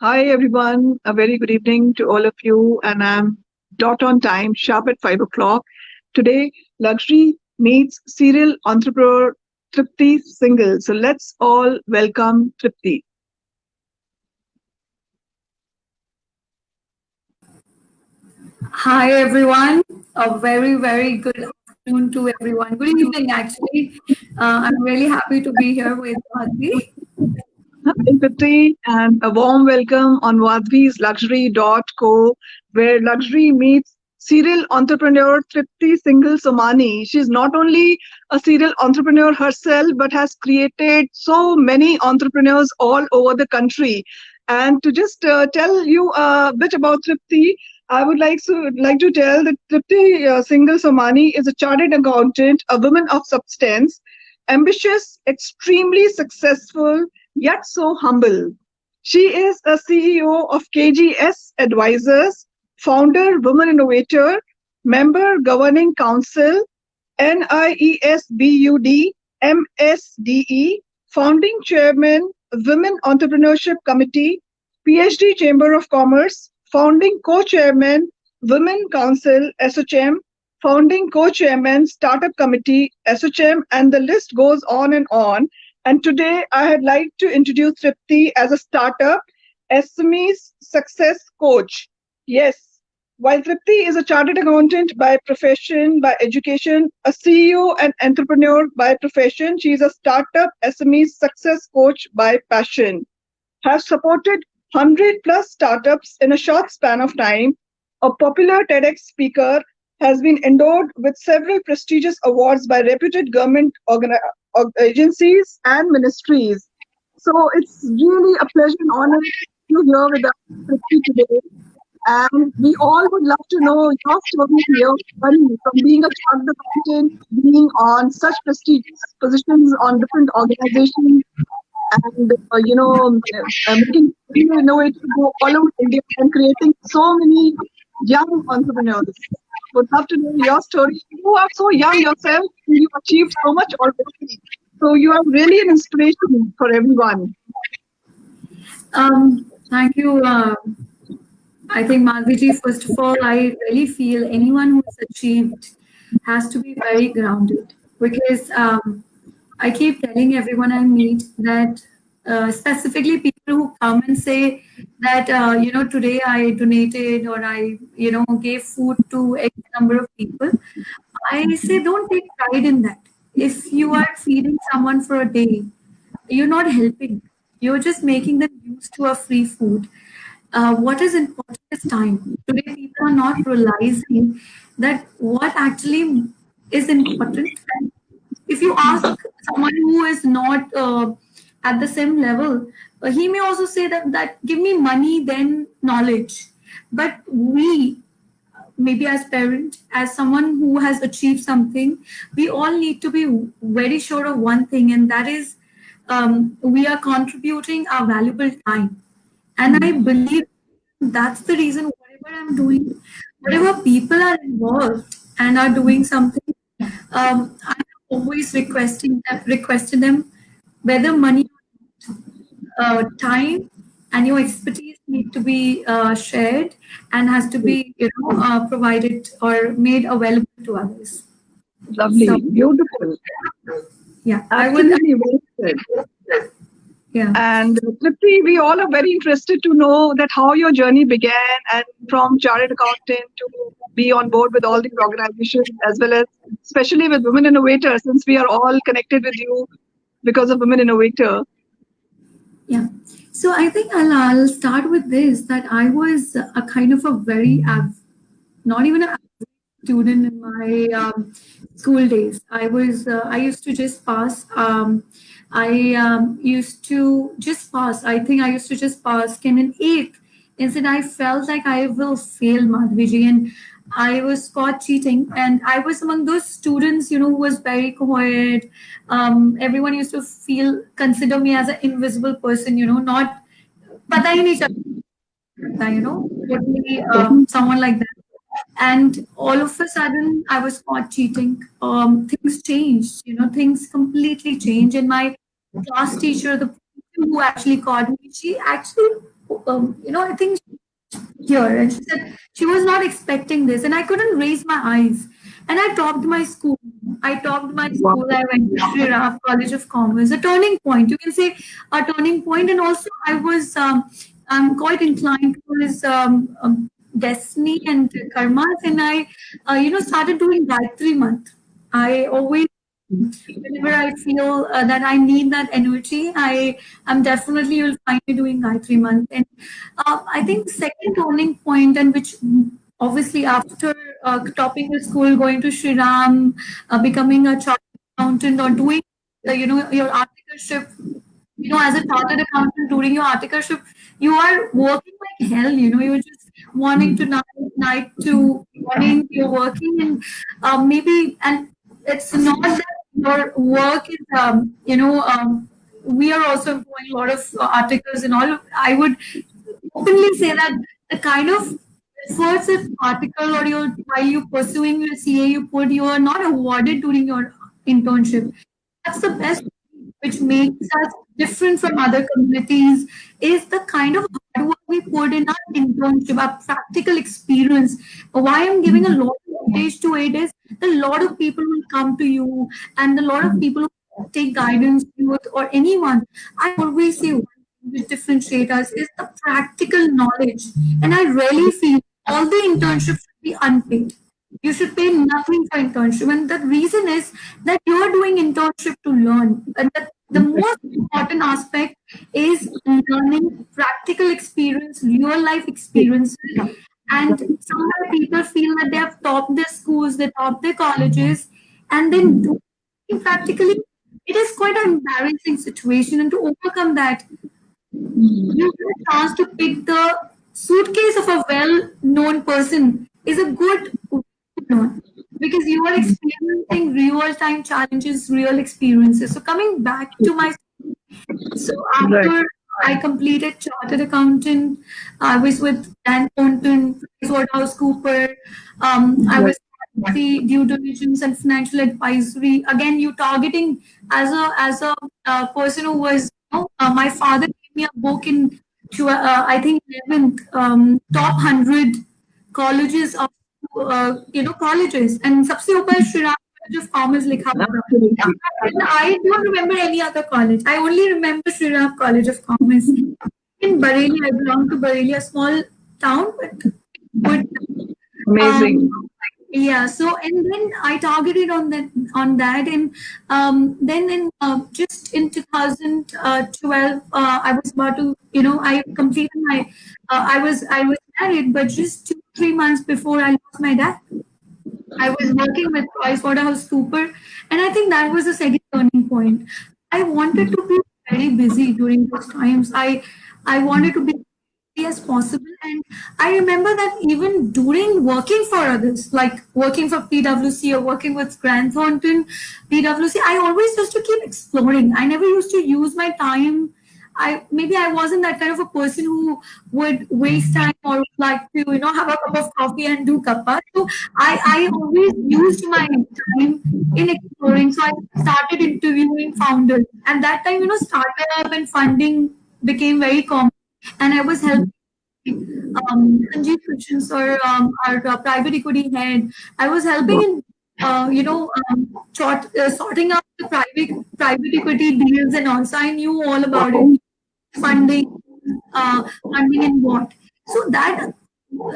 Hi everyone, a very good evening to all of you, and I'm dot on time, sharp at 5 o'clock. Today, luxury meets serial entrepreneur Tripti Singhal. So let's all welcome Tripti. Hi everyone. A very good afternoon to everyone. Good evening actually. I'm really happy to be here with Madhvi. Hi Tripti, and a warm welcome on Wadvi's Luxury.co, where luxury meets serial entrepreneur Tripti Singhal Somani. She's not only a serial entrepreneur herself, but has created so many entrepreneurs all over the country. And to just tell you a bit about Tripti, I would like to tell that Tripti Singhal Somani is a chartered accountant, a woman of substance, ambitious, extremely successful, yet so humble. She is a CEO of KGS Advisors, founder Women Innovator, member Governing Council, NIESBUD, MSDE, founding chairman Women Entrepreneurship Committee, PhD Chamber of Commerce, founding co-chairman Women Council, SHM, founding co-chairman Startup Committee, SHM, and the list goes on and on. And today I would like to introduce Tripti as a startup SME's success coach. Yes, while Tripti is a chartered accountant by profession, by education, a CEO and entrepreneur by profession, she is a startup SME's success coach by passion. Has supported 100 plus startups in a short span of time, a popular TEDx speaker, has been endowed with several prestigious awards by reputed government agencies and ministries. So it's really a pleasure and honor to here with us Tripti, today. And we all would love to know your story here, Bunny, from being a chartered accountant, being on such prestigious positions on different organizations, and making innovative go all over India and creating so many young entrepreneurs. Would love to know your story. You are so young yourself, and you achieved so much already. So you are really an inspiration for everyone. Thank you. I think Madhviji, first of all, I really feel anyone who has achieved has to be very grounded because I keep telling everyone I meet that specifically people who come and say that, today I donated or I, gave food to X number of people. I say don't take pride in that. If you are feeding someone for a day, you're not helping. You're just making them used to a free food. What is important is time. Today, people are not realizing that what actually is important. And if you ask someone who is not at the same level, he may also say that give me money, then knowledge. But we, maybe as parent, as someone who has achieved something, we all need to be very sure of one thing, and that is we are contributing our valuable time. And I believe that's the reason whatever I'm doing, whatever people are involved and are doing something, I'm always requesting them whether money, time, and your expertise need to be shared and has to be provided or made available to others. So Lovely, beautiful, yeah, I would absolutely well said. yeah. And Tripti, we all are very interested to know that how your journey began, and from chartered accountant to be on board with all these organizations, as well as especially with Women Innovator, since we are all connected with you because of Women Innovator. Yeah. So I think I'll start with this that I was a kind of a very not even a student in my school days. I used to just pass. I used to just pass. I think I used to just pass. Came in eighth. Instead, I felt like I will fail Madhviji, and I was caught cheating. And I was among those students, who was very quiet. Everyone used to consider me as an invisible person, not. पता ही नहीं चलता, totally someone like that. And all of a sudden, I was caught cheating. Things changed, things completely changed. And my class teacher, the person who actually caught me, she actually I think here. And she said she was not expecting this. And I couldn't raise my eyes. And I talked my school. I talked my Wow. school. I went to Sri Ram College of Commerce, a turning point. You can say a turning point. And also, I'm quite inclined towards destiny and karmas. And I, started doing Gayatri month. I always whenever I feel that I need that energy, I am definitely you'll find me doing Gayatri month. And I think the second turning point, and which obviously after topping the school, going to Sri Ram, becoming a chartered accountant, or doing your articleship, as a chartered accountant during your articleship, you are working like hell. You're just morning to night to morning. You're working, and maybe, and it's not that your work is, we are also employing a lot of articles and all. I would openly say that the kind of efforts that article or your while you pursuing your CA you are not awarded during your internship. That's the best which makes us different from other communities is the kind of hard work we put in our internship, our practical experience. Why I'm giving a lot of weight to it is a lot of people will come to you and a lot of people who take guidance youth or anyone. I always say one thing which differentiate us is the practical knowledge. And I really feel all the internships should be unpaid. You should pay nothing for internship. And the reason is that you are doing internship to learn. And the most important aspect is learning practical experience, real life experiences. And sometimes people feel that they have topped their schools, they topped their colleges, and then doing practically, it is quite an embarrassing situation. And to overcome that, you get a chance to pick the suitcase of a well-known person is a good known because you are experiencing real-time challenges, real experiences. So coming back to my so Right. after I completed chartered accountant, I was with Dan Thornton, PricewaterhouseCooper. I Right. was the due diligence and financial advisory. Again, you targeting as a person who was, my father gave me a book in, I think 11th top 100 colleges of colleges and सबसे ऊपर Shri Ram College of Commerce लिखा हुआ था. Absolutely. And I don't remember any other college. I only remember Sri Ram College of Commerce. In Bareilly, I belong to Bareilly, a small town, but good. Amazing. Um, yeah. So and then I targeted on that, and then in just in 2012, I was about to, I completed my, I was married, but just 2 3 months before I lost my dad. I was working with PricewaterhouseCooper, and I think that was the second turning point. I wanted to be very busy during those times. I wanted to be busy as possible, and I remember that even during working for others, like working for PwC or working with Grant Thornton, PwC, I always used to keep exploring. I never used to use my time. I wasn't that kind of a person who would waste time or would like to have a cup of coffee and do kappa. So I always used my time in exploring. So I started interviewing founders. At that time, startup and funding became very common, and I was helping Sanjeev Christians or our private equity head. I was helping in sorting out the private equity deals, and also I knew all about it, funding, funding and what. So that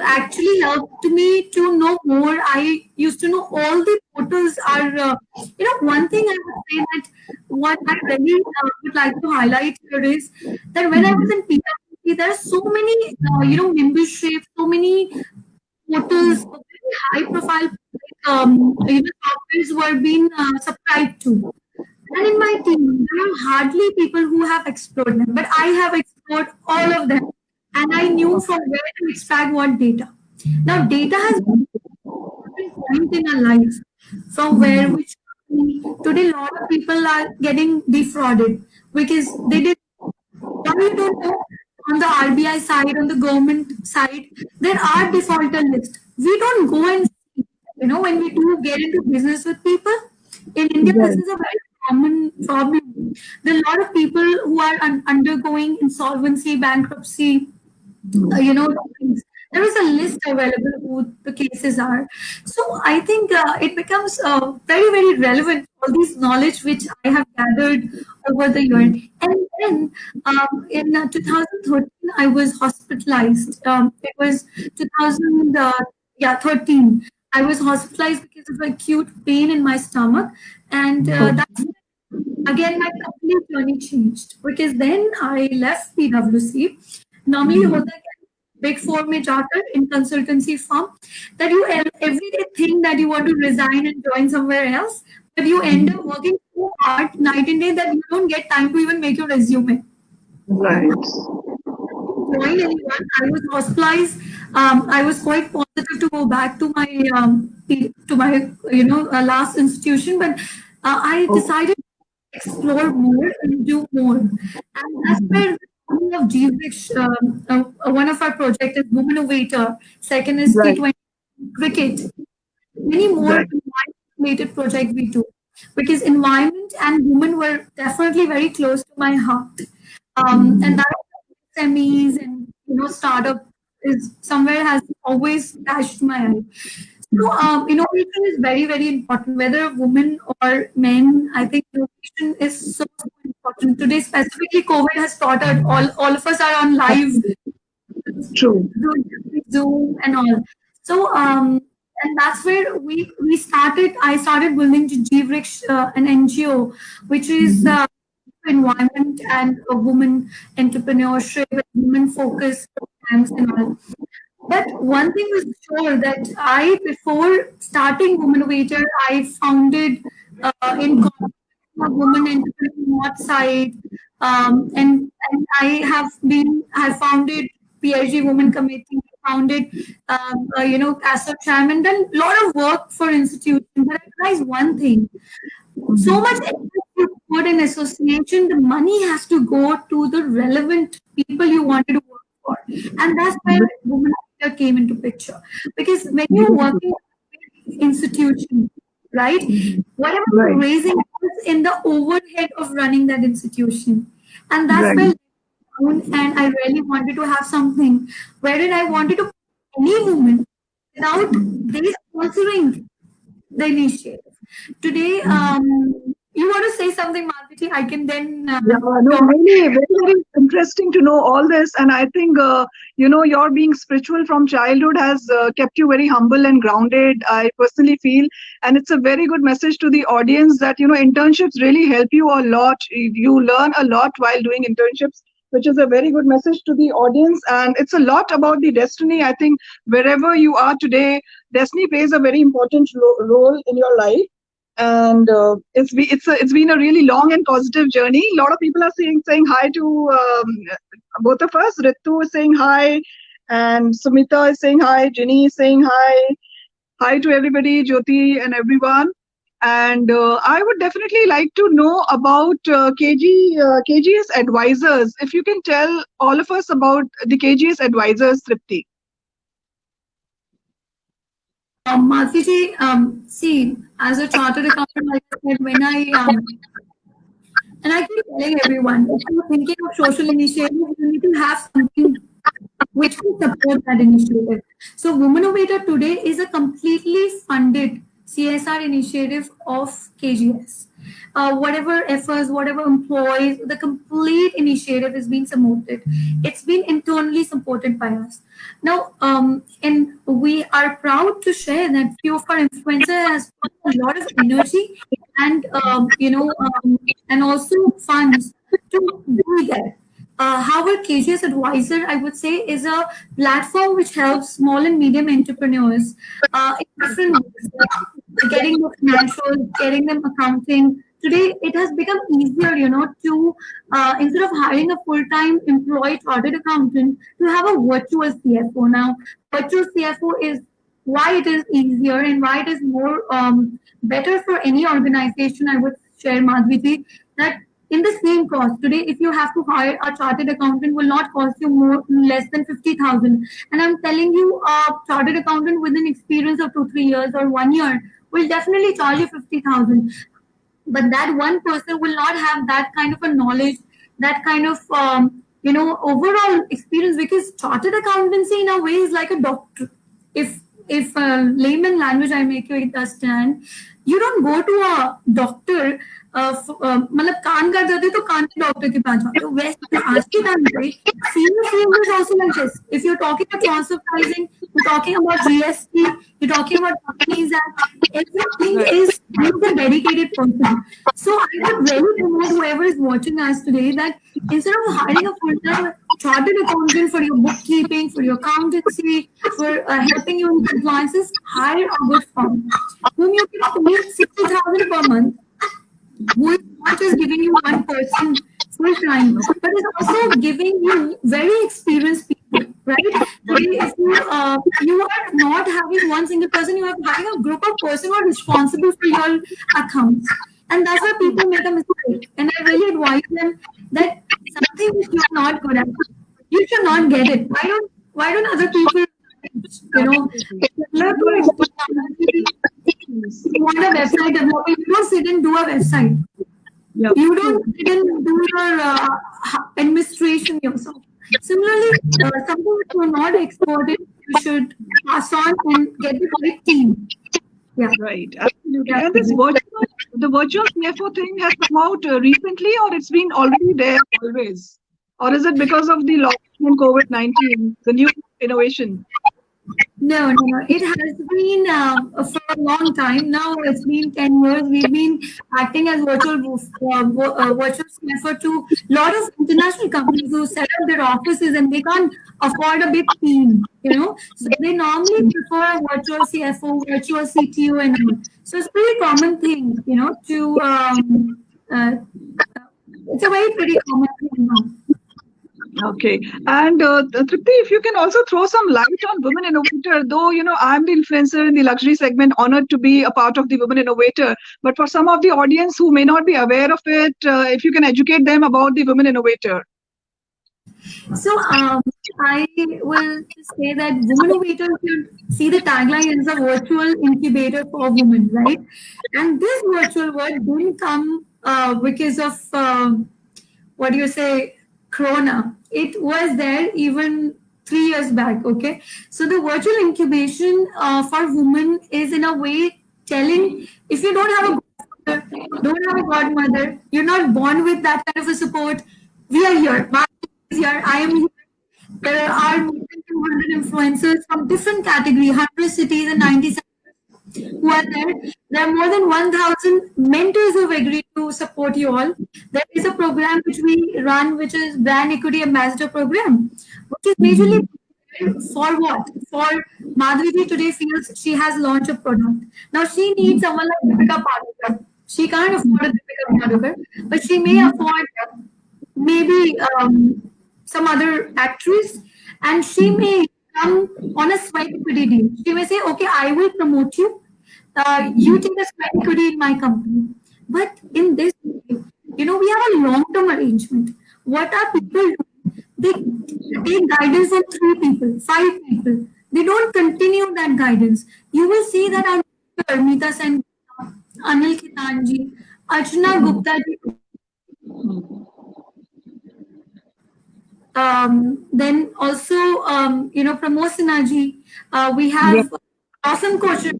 actually helped me to know more. I used to know all the portals are, one thing I would say that what I really would like to highlight here is that when I was in PwC, there are so many, memberships, so many portals, very high profile, softwares were being subscribed to. And in my team, there are hardly people who have explored them, but I have explored all of them. And I knew from where to extract what data. Now, data has been point in our life from where which today a lot of people are getting defrauded because they did why you don't know on the RBI side, on the government side, there are defaulter lists. We don't go and see, when we do get into business with people. In India, this Right. is a very common problem. There are a lot of people who are undergoing insolvency, bankruptcy, you know, things. There is a list available who the cases are. So I think it becomes very, very relevant, all these knowledge which I have gathered over the year. And then in 2013, I was hospitalized. It was 2000, yeah, 13. I was hospitalized because of acute pain in my stomach. And that's again my complete journey changed because then I left PwC. Normally होता है क्या, Big Four में जाकर in consultancy firm that you every day think that you want to resign and join somewhere else, but you end up working so hard night and day that you don't get time to even make your resume. Right. Join anyone. I was hospitalized. I was quite positive to go back to my last institution, but I Oh, decided explore more and do more. And that's where one of GBRICS, one of our projects is Womennovator, second is right, T20 Cricket, many more right. environment related projects we do. Because environment and women were definitely very close to my heart. And that SMEs and startup is somewhere has always catched my eye. So, innovation is very, very important, whether women or men. I think innovation is so, so important. Today, specifically, COVID has taught us all of us are on live True. Zoom and all. So, and that's where we started. I started building to GBRICS, an NGO, which is environment and women entrepreneurship, and women focused programs and all. But one thing was sure that before starting Womennovator, I founded in a woman entrepreneur side, I founded PhD Women Committee, founded, as a chairman, done a lot of work for institutions. But I realized one thing: so much effort you put in association, the money has to go to the relevant people you wanted to work for. And that's where Women Actor came into picture. Because when you're working in an institution, right, whatever you're Right, raising is in the overhead of running that institution. And that's right. where and I really wanted to have something wherein I wanted to any woman without they sponsoring the initiative. Today, you want to say something, Malviti? I can then Yeah, no, talk. really, very, very interesting to know all this. And I think, your being spiritual from childhood has kept you very humble and grounded, I personally feel. And it's a very good message to the audience that, internships really help you a lot. You learn a lot while doing internships, which is a very good message to the audience. And it's a lot about the destiny. I think wherever you are today, destiny plays a very important role in your life. And it's been a really long and positive journey. A lot of people are saying hi to both of us. Ritu is saying hi, and Sumita is saying hi. Ginny is saying hi. Hi to everybody, Jyoti and everyone. And I would definitely like to know about KGS Advisors. If you can tell all of us about the KGS Advisors, Tripti. Malviti, see, as a chartered accountant, like I said, and I keep telling everyone, if you're thinking of social initiatives, you need to have something which will support that initiative. So, Womennovator today is a completely funded CSR initiative of KGS. Whatever efforts, whatever employees, the complete initiative is being supported. It's been internally supported by us. Now, and we are proud to share that few of our influencers has put a lot of energy and and also funds to be there. However, KGS Advisor, I would say, is a platform which helps small and medium entrepreneurs in different ways, like getting them financials, getting them accounting. Today, it has become easier, to instead of hiring a full-time employee chartered accountant, to have a virtual CFO. Now, virtual CFO is why it is easier and why it is more better for any organization. I would share, Madhviji, that in the same cost today, if you have to hire a chartered accountant, will not cost you more less than 50,000. And I'm telling you, a chartered accountant with an experience of 2 3 years or 1 year will definitely charge you 50,000. But that one person will not have that kind of a knowledge, that kind of overall experience, because chartered accountancy in a way is like a doctor. If layman language I make you understand, you don't go to a doctor, मतलब कान का दर्द है तो कान के doctor के पास जाते हो, वैसे आज के टाइम पे senior field is also like this. If you're talking about transfer pricing, you're talking about GST, you're talking about companies, and everything is with a dedicated person. So I would really promote whoever is watching us today that instead of hiring a full-time chartered accountant for your bookkeeping, for your accountancy, for helping you in compliances, hire a good firm whom you can pay 60,000 per month, who is not just giving you one person full time, but is also giving you very experienced people, right? Today, if you are not having one single person, you are having a group of person who are responsible for your accounts, and that's why people make a mistake. And I really advise them that something which you are not good at, you should not get it. Why don't other people, Absolutely. similar to you want a website developer, you don't sit and do a website. Yeah. You don't sit and do your administration yourself. Similarly, something that you're not expert in, you should pass on and get the right team. Yeah. Right, absolutely. Yeah. And the virtual CFO thing has come out recently, or it's been already there always? Or is it because of the lockdown and COVID-19, the new innovation? No. It has been for a long time now. It's been 10 years. We've been acting as virtual for to a lot of international companies who set up their offices and they can't afford a big team, So they normally prefer a virtual CFO, virtual CTO, and all. So it's a pretty common thing, to uh, it's a very pretty common thing now. Okay. And Tripti, if you can also throw some light on Women Innovator, though, I'm the influencer in the luxury segment, honored to be a part of the Women Innovator. But for some of the audience who may not be aware of it, if you can educate them about the Women Innovator. So I will just say that Womennovator should see the tagline as a virtual incubator for women, right? And this virtual word didn't come because of what do you say, Corona. It was there even 3 years back. Okay, so the virtual incubation for women is in a way telling if you don't have a godfather, don't have a godmother, you're not born with that kind of a support. We are here. Is here. I am here. There are more than 200 influencers from different categories, 100 cities and 90 who are there. There are more than 1,000 mentors who have agreed to support you all. There is a program which we run, which is Brand Equity Ambassador Program, which is majorly for what? For Madhuri today feels she has launched a product. Now she needs someone like Deepika Padukar. She can't afford a Deepika Padukar, but she may afford maybe some other actress, and she may come on a sweat equity deal. She may say, "Okay, I will promote you. You take a sweat equity in my company." But in this, we have a long-term arrangement. What are people doing? They take guidance from 3 people, 5 people. They don't continue that guidance. You will see that Armita Sen, Anil Khitanji, Archana Gupta ji, then also, Pramod Sinha, we Yeah. have awesome coaches.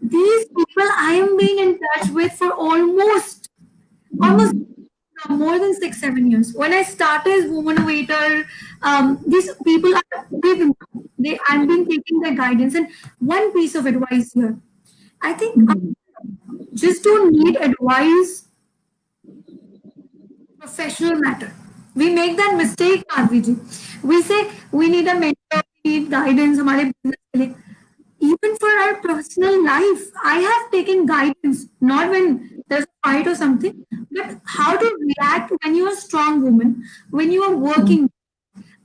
These people I am being in touch with for almost more than 6-7 years. When I started as Womennovator, these people are big. I've been taking their guidance. And one piece of advice here, I think just don't need advice, professional matter. We make that mistake, Madhvi. We say we need a mentor, we need guidance, हमारे business के लिए. Even for our personal life, I have taken guidance, not when there's a fight or something, but how to react when you're a strong woman, when you are working.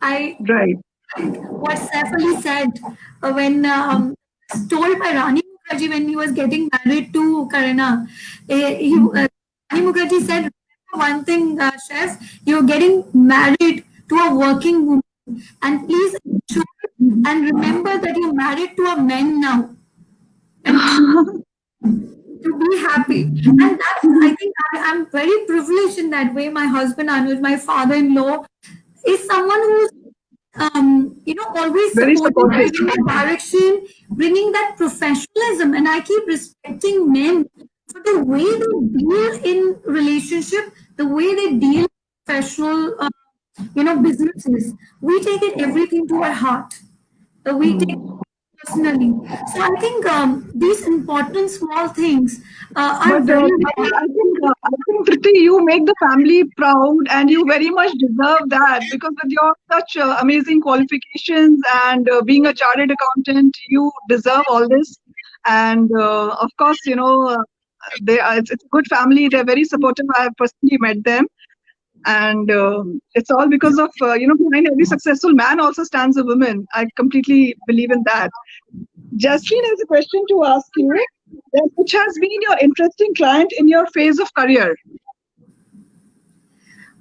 I Right. what Saif Ali said when told by Rani Mukherjee when he was getting married to Karina. Rani Mukherjee said, one thing, chef, you're getting married to a working woman, and please ensure and remember that you're married to a man now, and to be happy. And that's, I think, I'm very privileged in that way. My husband Anuj, my father-in-law, is someone who's always Very supporting, supportive. giving that direction, bringing that professionalism. And I keep respecting men for the way they deal in relationship, the way they deal in professional, businesses. We take it everything to our heart. We take personally. So I think these important small things are But very important. I think Tripti, you make the family proud, and you very much deserve that because with your such amazing qualifications and being a chartered accountant, you deserve all this. And of course, it's a good family. They're very supportive. I have personally met them, and it's all because of behind every successful man also stands a woman. I completely believe in that. Jasleen has a question to ask you. Which has been your interesting client in your phase of career?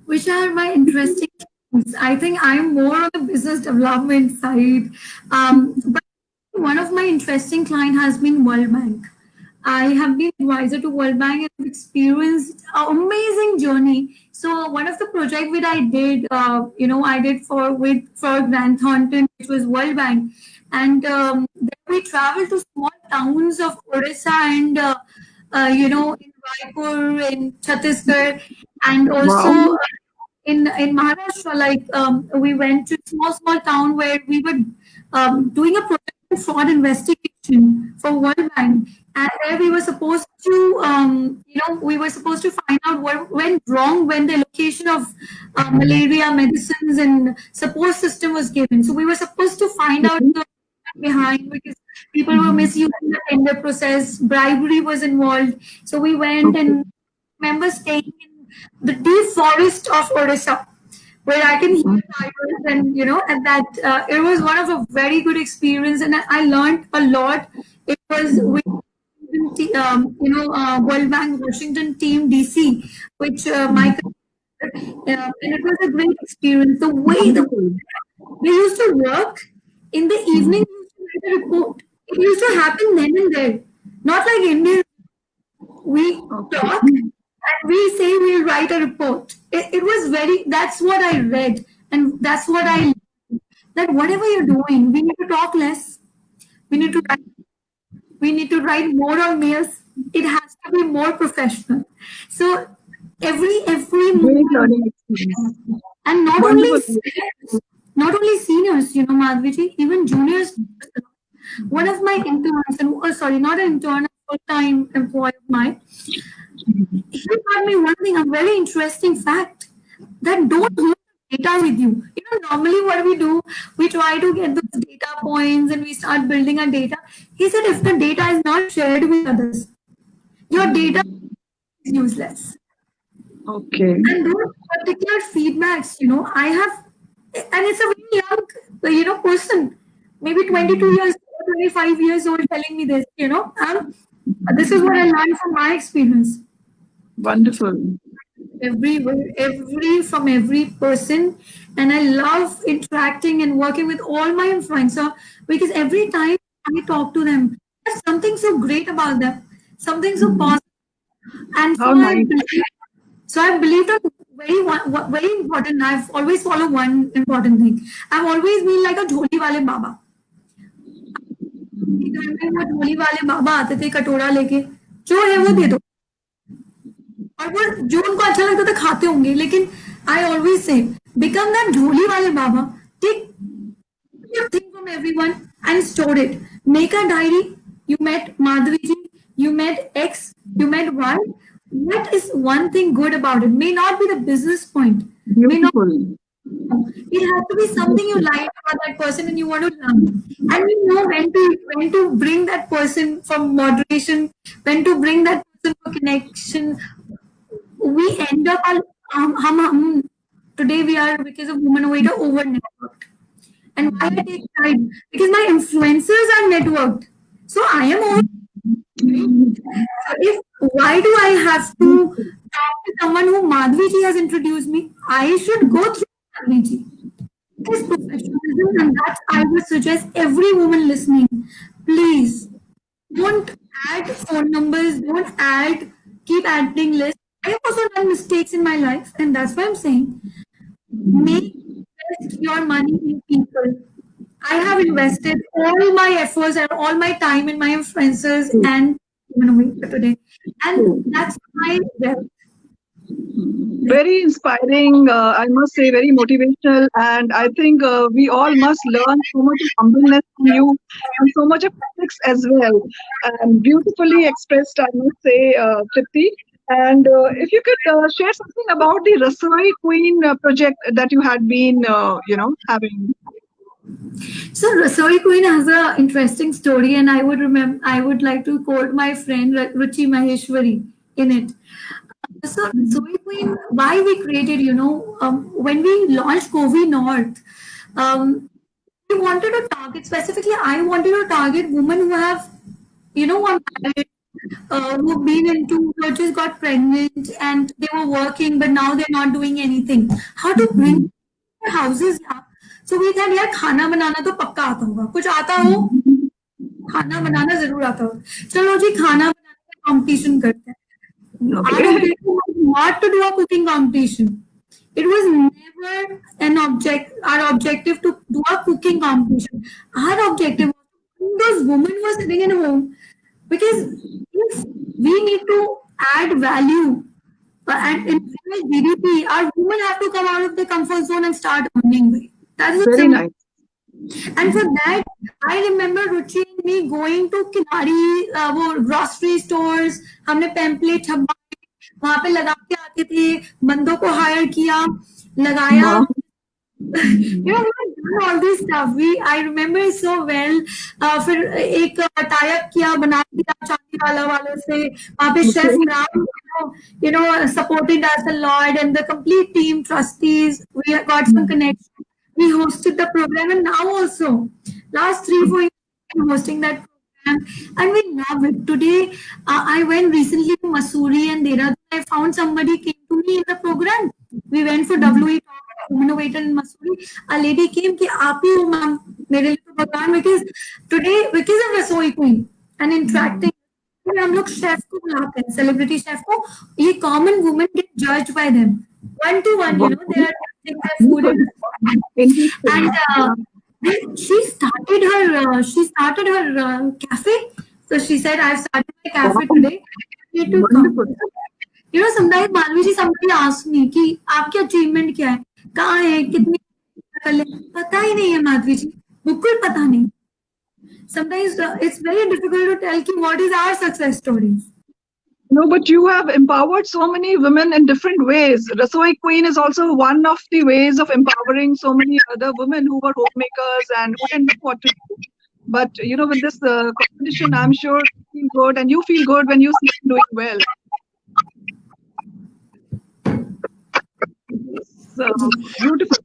Which are my interesting things. I think I'm more on the business development side. But one of my interesting client has been World Bank. I have been advisor to World Bank and have experienced an amazing journey. So one of the project which I did, I did for Grant Thornton, which was World Bank, and then we traveled to small towns of Odisha and in Raipur, in Chhattisgarh, and also Wow. in Maharashtra. Like we went to small town where we were doing a project on fraud investigation for World Bank, and where we were supposed to find out what went wrong when the allocation of malaria medicines and support system was given. So we were supposed to find out Okay. the behind because people were misusing the tender process, bribery was involved. So we went Okay. and remember staying in the deep forest of Odisha, where I can hear tigers, and and that it was one of a very good experience, and I learned a lot. It was with World Bank Washington team DC, which Michael, and it was a great experience. The way Wonderful. we used to work in the evening, we used to write a report. It used to happen then and there, not like India. We Okay. talk and we say we'll write a report. It was very, that's what I read, and that's what I, that whatever you're doing, we need to talk less. We need to write, we need to write more on mails. It has to be more professional. So every Great moment, learning experience. and Wonderful. not only seniors, Madhviji, even juniors. One of my interns, and oh, sorry, not an intern, a full-time employee of mine, he taught me one thing, a very interesting fact, that don't hold data with you. Normally what we do, we try to get those data points and we start building our data. He said, if the data is not shared with others, your data is useless. Okay. And those particular feedbacks, I have, and it's a very young, person, maybe 22 years, 25 years old, telling me this, and this is what I learned from my experience. Wonderful. Everywhere, from every person, and I love interacting and working with all my influencer because every time I talk to them, there's something so great about them, something so positive, and How nice. so I believe that very important. I've always followed one important thing. I've always been like a झोली वाले बाबा. घर में वो झोली वाले बाबा आते थे कटोरा लेके, जो है वो दे दो, और वो जो उनको अच्छा लगता था खाते होंगे, लेकिन I always say become that झोली वाले बाबा. Take your thing from everyone and store it. Make a diary. You met Madhviji, you met X, you met Y. What is one thing good about it? May not be the business point. May not. Beautiful. It has to be something you like about that person and you want to learn. And you know when to bring that person from moderation, when to bring that person for connection. We end up today we are, because of Womennovator, over networked. And why I take pride? Because my influencers are networked. So I am over. If why do I have to talk to someone who Madhviji has introduced me? I should go through Madhviji. His professionalism, and that I would suggest every woman listening, please don't add phone numbers, don't keep adding lists. I have also done mistakes in my life, and that's why I'm saying make your money in people. I have invested all my efforts and all my time in my influencers and Womennovator today, and that's my wealth. Very inspiring, I must say, very motivational. And I think we all must learn so much of humbleness from you and so much of ethics as well. And beautifully expressed, I must say, Tripti. And if you could share something about the Rasoi Queen project that you had been, having. So Rasoi Queen has a interesting story, and I would like to quote my friend Ruchi Maheshwari in it. So Rasoi Queen, why we created, when we launched Covi North, we wanted to target specifically. I wanted to target women who have, who are married, who've been into, who just got pregnant, and they were working, but now they're not doing anything. How to bring their houses up. So we thought, यार खाना बनाना तो पक्का आता होगा, कुछ आता हो, खाना बनाना जरूर आता होगा, चलो जी खाना बनाने का कंपटीशन करते हैं. Our Okay. objective was not to do a cooking competition. It was never our objective to do a cooking competition. Our objective was to bring those women who are sitting in home, because if we need to add value and increase GDP, our women have to come out of the comfort zone and start earning. That is a Very simple. nice. And for that, I remember Ruchi and me going to Kinari, वो grocery stores, हमने pamphlet छपवाए, वहाँ पे लगा के आते थे, बंदों को hire किया, लगाया. Wow. We have done all this stuff. I remember it so well. फिर एक tie-up किया, बना दिया चांदी वाला वालों से. वहाँ पे chef Okay. Ram, supported us a lot, and the complete team, trustees. We have got some connections. We hosted the program, and now also, last 3 4 years, I'm hosting that program, and we love it. Today, I went recently to Masuri and Dehradun. I found somebody came to me in the program. We went for WE talk, Womennovator in Masuri. A lady came कि आप ही हो ma'am मेरे लिए तो भगवान, because today because of Rasoi Queen and interacting, फिर हम लोग शेफ को बुलाते हैं, सेलिब्रिटी शेफ को. ये common women get judged by them one to one, Wow. they are tasting their food in the spot. And Interesting. she started her cafe. So she said, I've started my Wow. cafe today. You need to come. Wonderful. Sometimes Manvi ji, somebody asks me कि आपकी achievement क्या है, कहाँ है, कितनी कर ले, पता ही नहीं है माधवी जी, बिल्कुल पता नहीं. Sometimes it's very difficult to tell कि what is our success stories. No, but you have empowered so many women in different ways. Rasoi Queen is also one of the ways of empowering so many other women who were homemakers and who didn't know what to do. But with this competition, I'm sure you feel good, and you feel good when you see them doing well. So beautiful.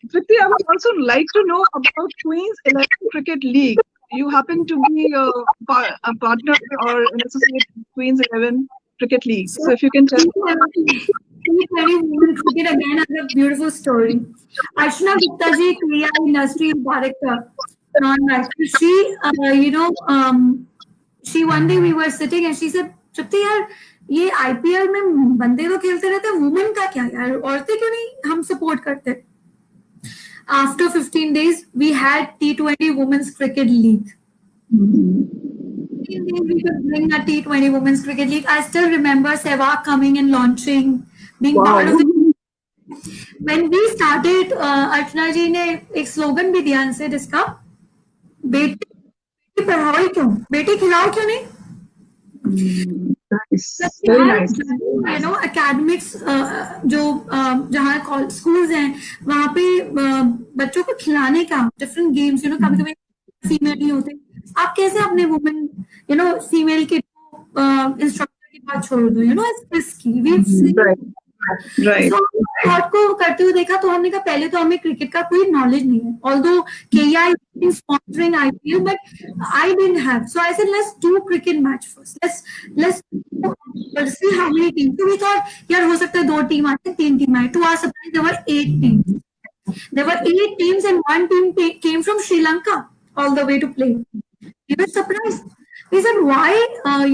Tripti, I would also like to know about Queen's 11 Cricket League. You happen to be a partner or an associate with Queen's 11 Cricket League. So if you can tell. T20 women cricket again has a beautiful story. Archana Gupta ji, Kriya Industry Director, non-actor. She one day we were sitting and she said, "Tripti यार, ये IPL में बंदे तो खेलते रहते हैं, women का क्या यार? औरतें क्यों नहीं हम support करते?" After 15 days, we had T20 Women's Cricket League. 15 days we could bring a T20 Women's Cricket League. I still remember Sehwag coming and launching, being part of it. When we started, Archana ji ने एक slogan भी दिया इनसे जिसका बेटी पढ़ाओ ही क्यों, बेटी खिलाओ क्यों नहीं. Nice. Very nice. academics जो जहाँ schools हैं वहाँ पे बच्चों को खिलाने का different games, कभी कभी फीमेल नहीं होते, आप कैसे अपने वुमेन फीमेल के इंस्ट्रक्टर के पास छोड़ दो, it's risky. We've seen. Right. So thought को करते हुए देखा तो हमने कहा पहले तो हमें क्रिकेट का कोई नॉलेज नहीं है, although KI is sponsoring IPL, but I didn't have. So I said, let's do cricket match first. Let's see how many teams. So we thought, यार हो सकता है 2 टीम आए, 3 टीम आए. To our surprise, there were 8 teams. There were 8 teams and one team came from Sri Lanka all the way to play. We were surprised. We said, why? Why are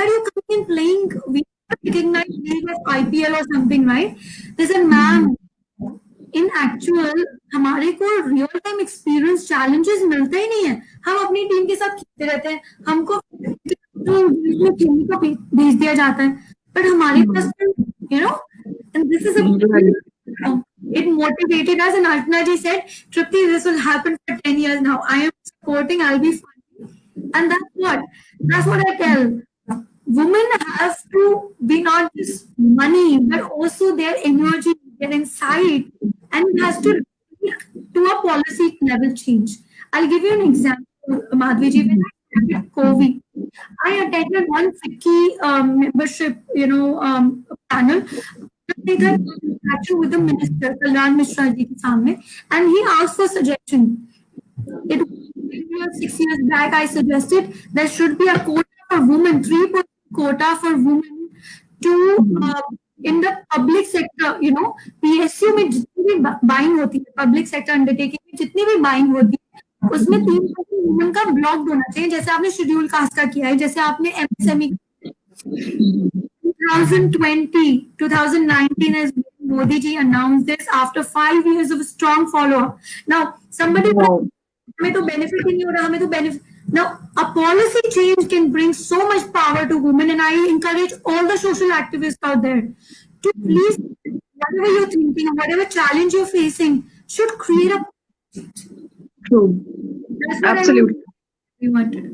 you coming and playing? We recognized league of IPL or something, right? They said, ma'am, in actual हमारे को real time experience challenges मिलते ही नहीं है, हम अपनी team के साथ खेलते रहते हैं, हमको खेलने को भेज दिया जाता है, बट हमारे पास you know and this is Right. it motivated us, and Archana ji said, Tripti, this will happen for 10 years now. I am supporting, I'll be funny. And that's what I tell. Women have to be not just money, but also their energy, their insight, and it has to lead to a policy level change. I'll give you an example, Madhvi ji. When I started COVID, I attended one FICCI membership, panel. They had interaction with the minister, Kalyan Mishra ji ke सामने, and he asked for suggestion. It was 6 years back. I suggested there should be a quota for women, 3% quota for women to in the public sector. PSU में जितनी भी buying होती है, public sector undertaking में जितनी भी buying होती है, उसमें 3% women का blocked होना चाहिए, जैसे आपने schedule caste का किया है, जैसे आपने MSME 2020, 2019, as Modi ji announced this after 5 years of strong follow-up. Now, somebody Wow. हमें तो benefit ही नहीं हो रहा, हमें तो benefit. Now, a policy change can bring so much power to women, and I encourage all the social activists out there to please, whatever you're thinking, whatever challenge you're facing, should create a. True. That's what Absolutely. we wanted.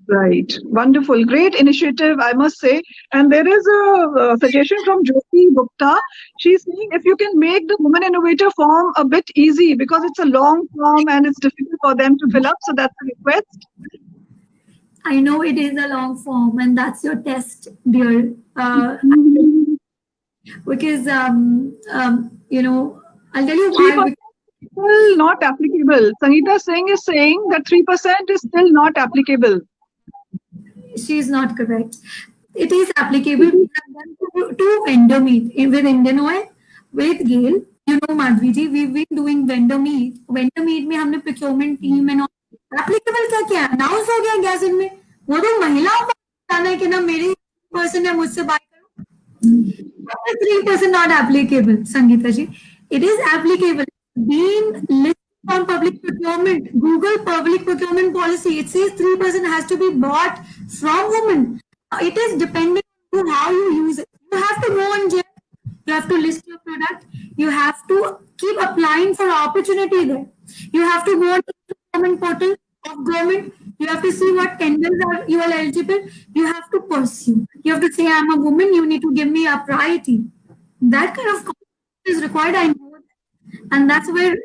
Right. Wonderful. Great initiative, I must say. And there is a suggestion from Jyoti Gupta. She's saying if you can make the Women Innovator form a bit easy because it's a long form and it's difficult for them to fill up. So that's a request. I know it is a long form, and that's your test, dear. Because I'll tell you why. 3% still not applicable. Sangeeta Singh is saying that 3% is still not applicable. She is not correct. It is applicable. We have done two vendor meet with Indian Oil, with GAIL. Madhvi ji, we've been doing vendor meet. Vendor meet में हमने procurement team and all. Applicable क्या announce हो गया gas इनमें. वो तो महिलाओं को बताना है कि ना मेरी person है मुझसे बात करो. 3% not applicable, Sangeeta ji. It is applicable. Being listed on public procurement, Google public procurement policy, it says 3% has to be bought from women. It is dependent on how you use it. You have to go on GEM. You have to list your product. You have to keep applying for opportunity there. You have to go on the procurement portal of government. You have to see what tenders are you are eligible. You have to pursue. You have to say, I'm a woman, you need to give me a priority. That kind of confidence is required, I know that. And that's where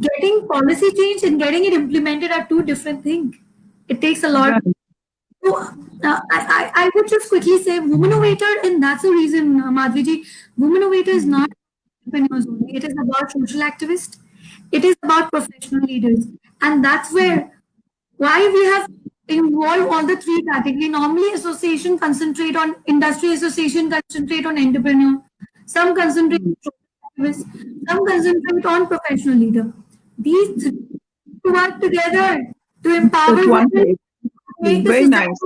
getting policy change and getting it implemented are two different things. It takes a lot. So, I would just quickly say Womennovator, and that's the reason, Madhvi ji, Womennovator is not entrepreneurs only. It is about social activists. It is about professional leaders. And that's where why we have involved all the three categories. Normally, association concentrate on industry, association concentrate on entrepreneur, some concentrate on activists, some concentrate on professional leader. These three work together to empower That's one women, thing. make the Very system. nice.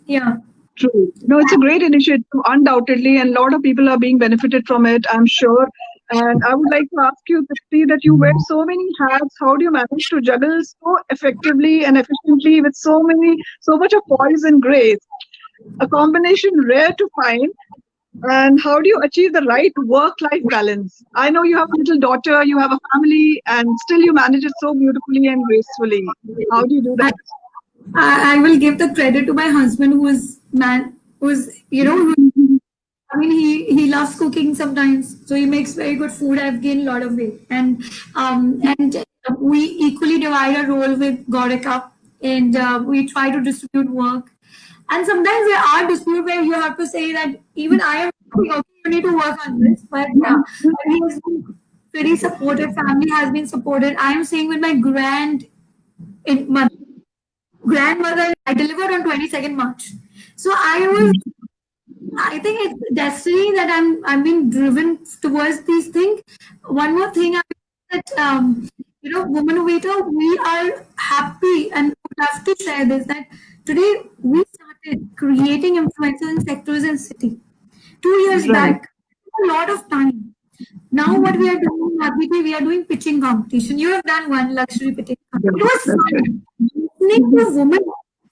Yeah. True. No, it's a great initiative, undoubtedly, and a lot of people are being benefited from it, I'm sure. And I would like to ask you, Tripti, that you wear so many hats. How do you manage to juggle so effectively and efficiently with so much of poise and grace? A combination rare to find. And how do you achieve the right work-life balance? I know you have a little daughter, you have a family, and still you manage it so beautifully and gracefully. How do you do that? I will give the credit to my husband, I mean, he loves cooking sometimes, so he makes very good food. I've gained a lot of weight, and we equally divide our role with Gorika, and we try to distribute work. And sometimes there are disputes where you have to say that even I am okay, you need to work on this. But he has been pretty supportive. Family has been supported. I am staying with my grandmother. I delivered on 22nd March, so I think it's destiny that I'm being driven towards these things. One more thing, that Womennovator, we are happy and love to share this that today we started creating influencers in sectors and city. 2 years Right. back, a lot of time. Now what we are doing, Aditi, we are doing pitching competition. You have done one luxury pitching. Yeah, It was that's right. fun. Listening to women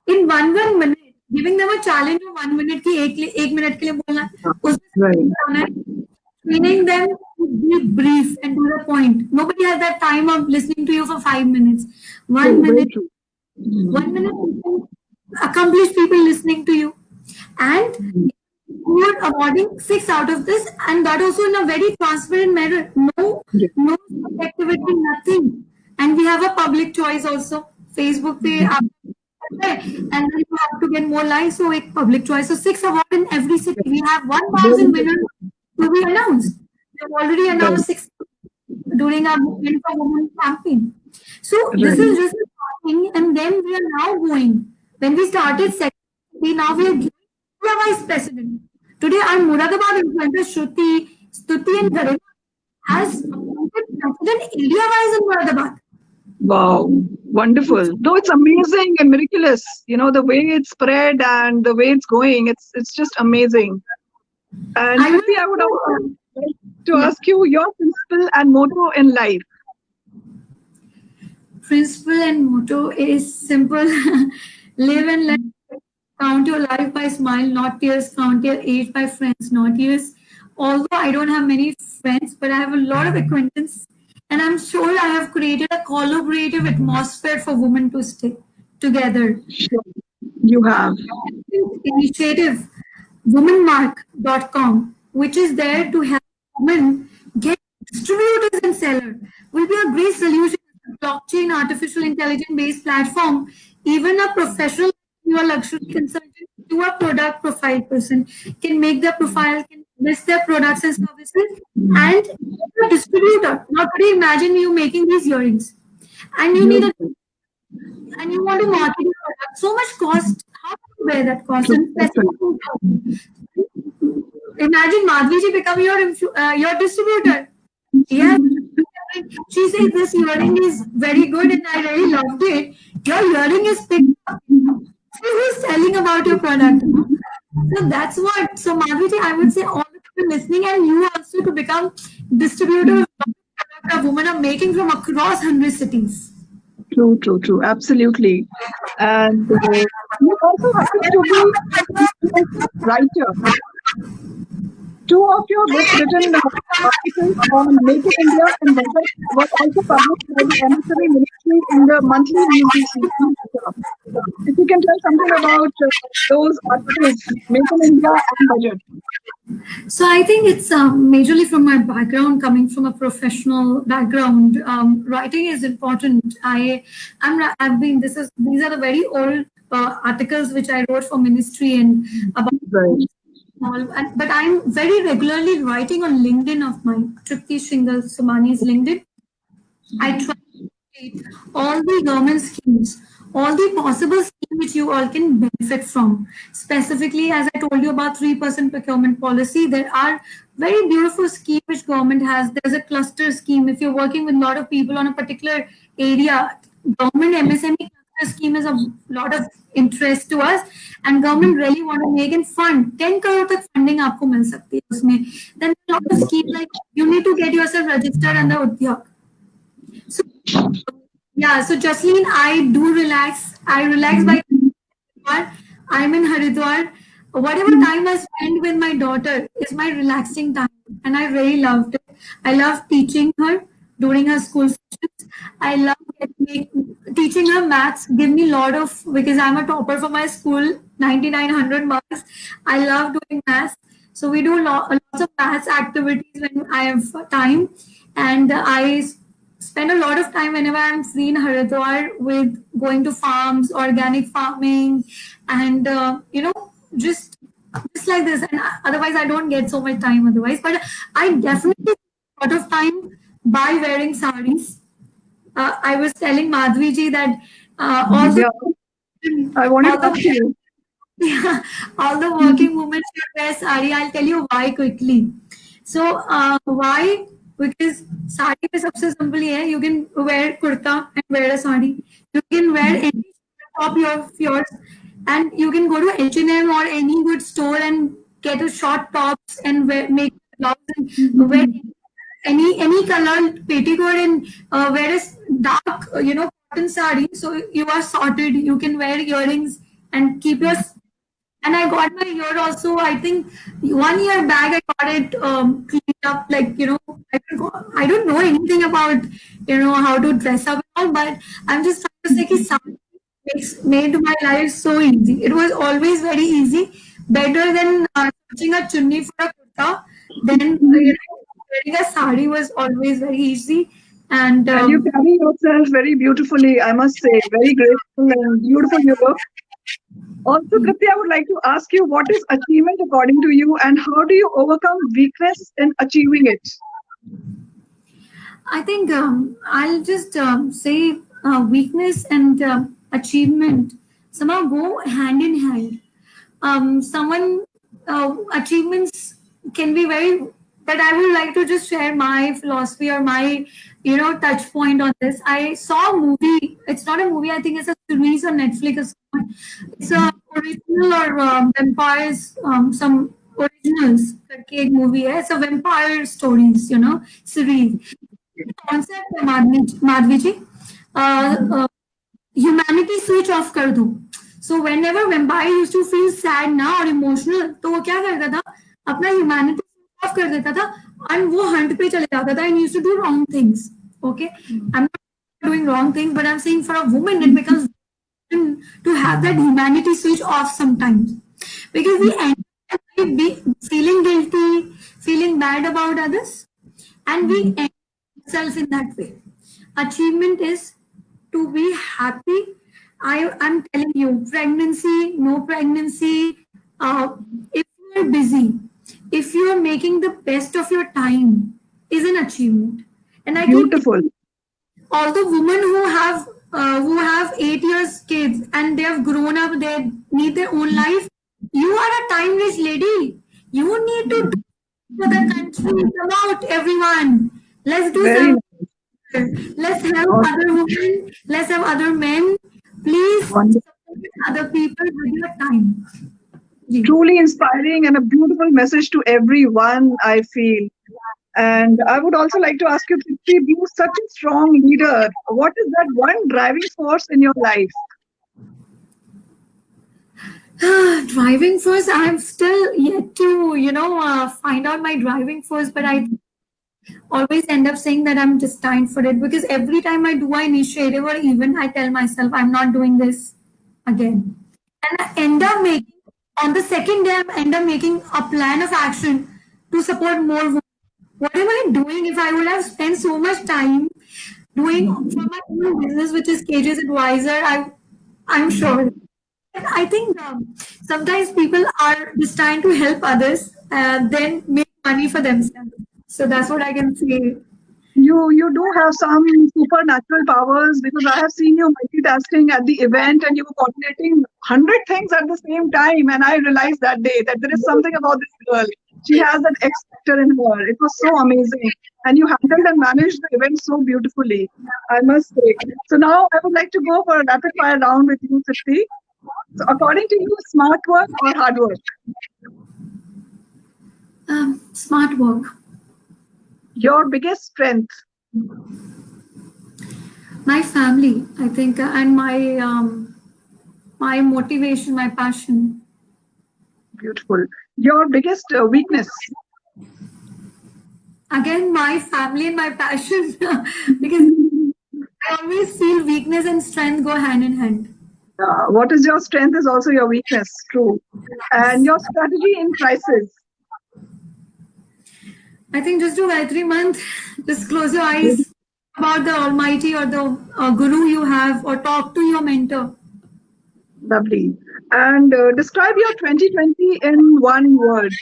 in one minute, giving them a challenge of 1 minute की एक minute के लिए बोलना है, उसमें Right. बताना है, training them to be brief and to the point. Nobody has that time of listening to you for 5 minutes. One True, very minute, true. 1 minute, accomplished people listening to you. And you are awarding 6 out of this, and that also in a very transparent manner. No, Yeah. no subjectivity, nothing. And we have a public choice also. Facebook पे आप and then you have to get more likes, so एक public choice. So 6 awards in every city. We have Very 1,000 good. winners to be announced. We have already Right. announced 6 during our Movement for Women campaign. So this Right. is just starting, and then we are now going. When we started second, now we are giving a vice president. Today, our Muradabad influencer Shruti, Stuti, and Garima has appointed president area-wise in Muradabad. Wow. Wonderful. No, it's amazing and miraculous. The way it's spread and the way it's going, it's just amazing. And I Tripti, I would will, like to yeah, ask you your principle and motto in life. principle and motto is simple: live and let. Count your life by smile, not tears. Count your age by friends, not years. Although I don't have many friends, but I have a lot of acquaintance, and I'm sure I have created a collaborative atmosphere for women to stay together. Sure. You have. Initiative womenmark.com, which is there to help women get distributors and sellers, will be a great solution. Blockchain, artificial intelligence based platform, even a professional, your luxury consultant to a product profile person can make their profile, can list their products and services, and a distributor. Now, today, imagine you making these earrings, and you need a Beautiful. and you want to market your product. So much cost. How do you bear that cost? True. And That's right. specifically, imagine Madhviji become your distributor. Yes. She says this earring is very good and I really loved it. Your earring is picked up. So who's telling about your product? So that's what. So Madhviji, I would say all the people listening and you also to become distributor of product a women are making from across 100 cities. True, true, true. Absolutely. And you also happen to be a freelance writer. Two of your books written articles on Make in India and Budget were also published by the MSME Ministry in the monthly UGC. If you can tell something about those articles, Make in India and Budget. So I think it's majorly from my background, coming from a professional background. Writing is important. I've been. These are the very old articles which I wrote for ministry and about. Right. But I'm very regularly writing on LinkedIn of mine. Tripti Shinghal Somani's LinkedIn. I try to state all the government schemes, all the possible schemes which you all can benefit from. Specifically, as I told you about 3% procurement policy, there are very beautiful schemes which government has. There's a cluster scheme. If you're working with a lot of people on a particular area, government MSME cluster scheme is a lot of interest to us, and government really want to make and fund 10 crore तक funding आपको मिल सकती है उसमें. Then a lot of schemes like you need to get yourself registered under Udyog. So yeah, so Jocelyn, I do relax. I relax by Haridwar. I'm in Haridwar. Whatever time I spend with my daughter is my relaxing time, and I really loved it. I love teaching her during her school sessions. I love teaching her maths. Give me a lot of because I'm a topper for my school, 9900 marks. I love doing maths. So we do lots of maths activities when I have time, and I spend a lot of time whenever I'm free in Haridwar with going to farms, organic farming, and just just like this. And otherwise, I don't get so much time otherwise. But I definitely spend a lot of time by wearing saris. I was telling Madhviji that all the Yeah, I wanted all to ask the you. yeah, all the working women should wear sari. I'll tell you why quickly. So why? Because sari में सबसे simple ये है. You can wear kurta and wear a sari. You can wear any top of yours, and you can go to H&M or any good store and get a short tops and make blouse and wear Mhm. any colored petticoat and wear a dark cotton sari, so you are sorted. You can wear earrings and keep your, and I got my ear also. I think 1 year back I got it cleaned up. Like I don't know anything about how to dress up and all, but I'm just trying to say that sari made my life so easy. It was always very easy, better than searching a chunni for a kurta. Then wearing a sari was always very easy, and And you carry yourself very beautifully, I must say. Very graceful and beautiful you look. Also, Tripti, I would like to ask you, what is achievement according to you, and how do you overcome weakness in achieving it? I think I'll just say weakness and achievement somehow go hand in hand. Someone achievements can be very, but I would like to just share my philosophy or my touch point on this. I saw a movie. It's not a movie. I think it's a series on Netflix or something. It's a original or vampires. Some originals. करके एक movie है. It's a vampire stories. Series. Concept है Madhavi ji. Humanity switch off कर दो. So whenever vampire use to feel sad ना और emotional, तो वो क्या करता था, अपना ह्यूमैनिटी स्विच ऑफ कर देता था एंड वो हंट पे चले जाता था and use to do wrong things. Okay, I am not doing wrong things, but I am saying for a woman it becomes to have that humanity switch off sometimes, because we end up be feeling guilty, feeling bad about others, and we Mhm. end ourselves in that way. Achievement is to be happy. I'm telling you, pregnancy, no pregnancy, if you're busy, if you're making the best of your time, is an achievement. And I keep, Beautiful. all the women who have 8 years kids and they have grown up, they need their own life. You are a time rich lady. You need to do for the country. Come out, everyone. Let's do Very some. nice. Let's help other Awesome. women. Let's have other men. Please Wonderful. support other people with your time. Ji. Truly inspiring and a beautiful message to everyone, I feel. And I would also like to ask you, Tripti, being such a strong leader, what is that one driving force in your life? Driving force, I'm still yet to, find out my driving force, but I always end up saying that I'm destined for it, because every time I do an initiative or event, I tell myself I'm not doing this again. And I end up making, on the second day, I end up making a plan of action to support more women. What am I doing if I would have spent so much time doing for my own business, which is KGS Advisor? I'm sure. And I think sometimes people are just trying to help others, then make money for themselves. So that's what I can say. You do have some supernatural powers, because I have seen you multitasking at the event and you were coordinating 100 things at the same time. And I realized that day that there is something about this girl. She has that X factor in her. It was so amazing. And you handled and managed the event so beautifully, I must say. So now I would like to go for a rapid fire round with you, Tripti. So according to you, smart work or hard work? Smart work. Your biggest strength? My family, I think, and my motivation, my passion. Beautiful. Your biggest weakness? Again, my family and my passion, because I always feel weakness and strength go hand in hand. What is your strength is also your weakness. True. And Yes. your strategy in crisis? I think just do Gayatri month, just close your eyes about the Almighty or the Guru you have, or talk to your mentor. Lovely. And describe your 2020 in one word.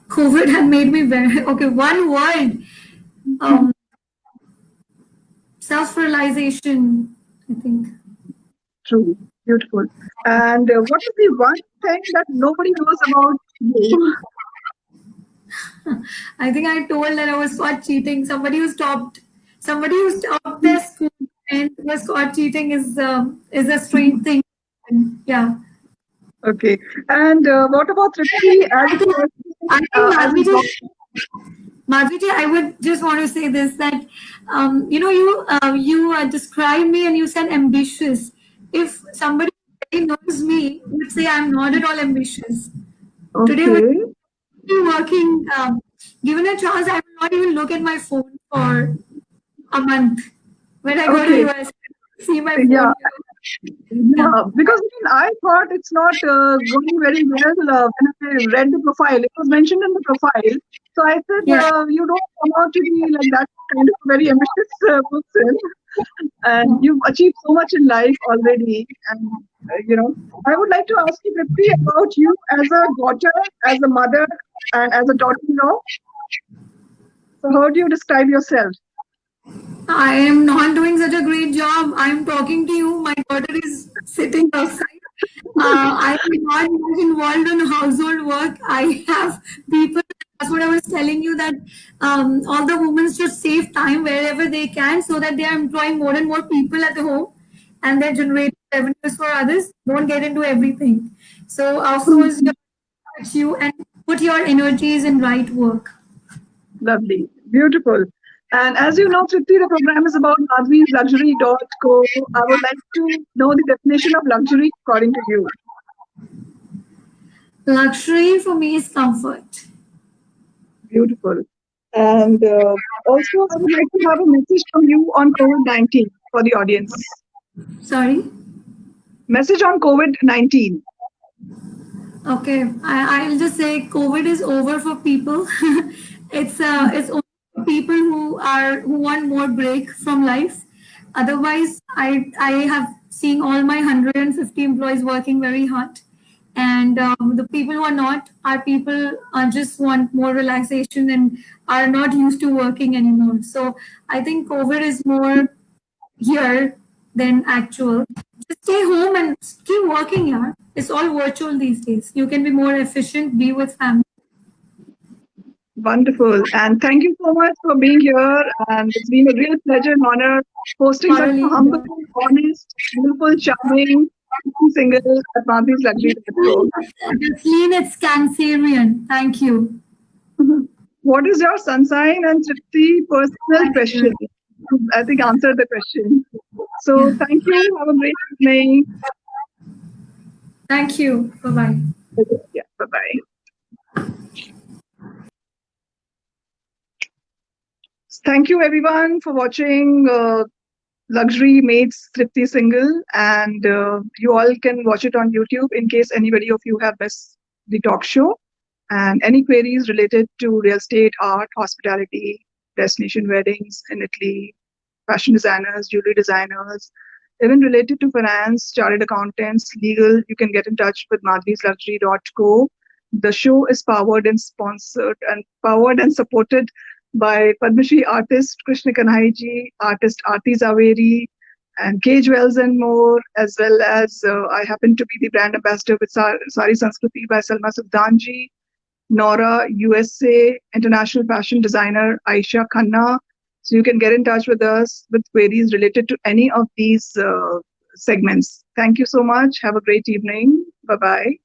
COVID had made me very, okay, one word, um, self realization, I think. True. Beautiful. And what is the one thing that nobody knows about you? I think I told that I was caught cheating. Somebody who stopped their school men was caught cheating is a strange thing. And yeah. Okay. And what about Tripti as I a think I person, think as a job? Madhviji, I would just want to say this that you described me and you said ambitious. If somebody really knows me, would say I'm not at all ambitious. Today, with Okay. me working, given a chance, I will not even look at my phone for a month. When I go to Okay. US, see my Yeah. phone. Yeah, Yeah, because I thought it's not going very well when I read the profile. It was mentioned in the profile. So I said, yeah. you don't come out to be like that kind of very ambitious person. And you've achieved so much in life already. And, I would like to ask you, Tripti, about you as a daughter, as a mother, and as a daughter-in-law. So how do you describe yourself? I am not doing such a great job. I am talking to you. My daughter is sitting outside. I am not much involved in household work. I have people. That's what I was telling you that all the women should save time wherever they can so that they are employing more and more people at the home and they're generating revenues for others. Don't get into everything. So outsource you and put your energies in right work. Lovely. Beautiful. And as you know, Tripti, the program is about madhvisluxury.co. I would like to know the definition of luxury according to you. Luxury for me is comfort. Beautiful. And also, I would like to have a message from you on COVID-19 for the audience. Sorry. Message on COVID-19. Okay, I'll just say COVID is over for people. It's only for people who want more break from life. Otherwise, I have seen all my 150 employees working very hard, and the people who are not are people just want more relaxation and are not used to working anymore. So I think COVID is more here than actual. Just stay home and keep working, yeah. It's all virtual these days. You can be more efficient, be with family. Wonderful. And thank you so much for being here. And it's been a real pleasure and honor hosting such a Thoroughly. humble, honest, beautiful, charming, single at madhvisluxury.co. Clean, it's Cancerian. Thank you. What is your sun sign and Tripti personal question? I think answered the question. So Yeah. thank you. Have a great evening. Thank you. Bye bye. Yeah, bye bye. Thank you everyone for watching Luxury Mates Tripti Single, and you all can watch it on YouTube in case anybody of you have missed the talk show. And any queries related to real estate, art, hospitality, destination weddings in Italy, fashion designers, jewelry designers, even related to finance, chartered accountants, legal, you can get in touch with madhvisluxury.co. The show is powered and supported by Padma Shri artist Krishna Kanhaiji, artist Aarti Zaveri, and K Jewels and more, as well as I happen to be the brand ambassador with Sari Sanskriti by Salma Sufdanji, Nora USA, international fashion designer Aisha Khanna. So you can get in touch with us with queries related to any of these segments. Thank you so much. Have a great evening. Bye bye.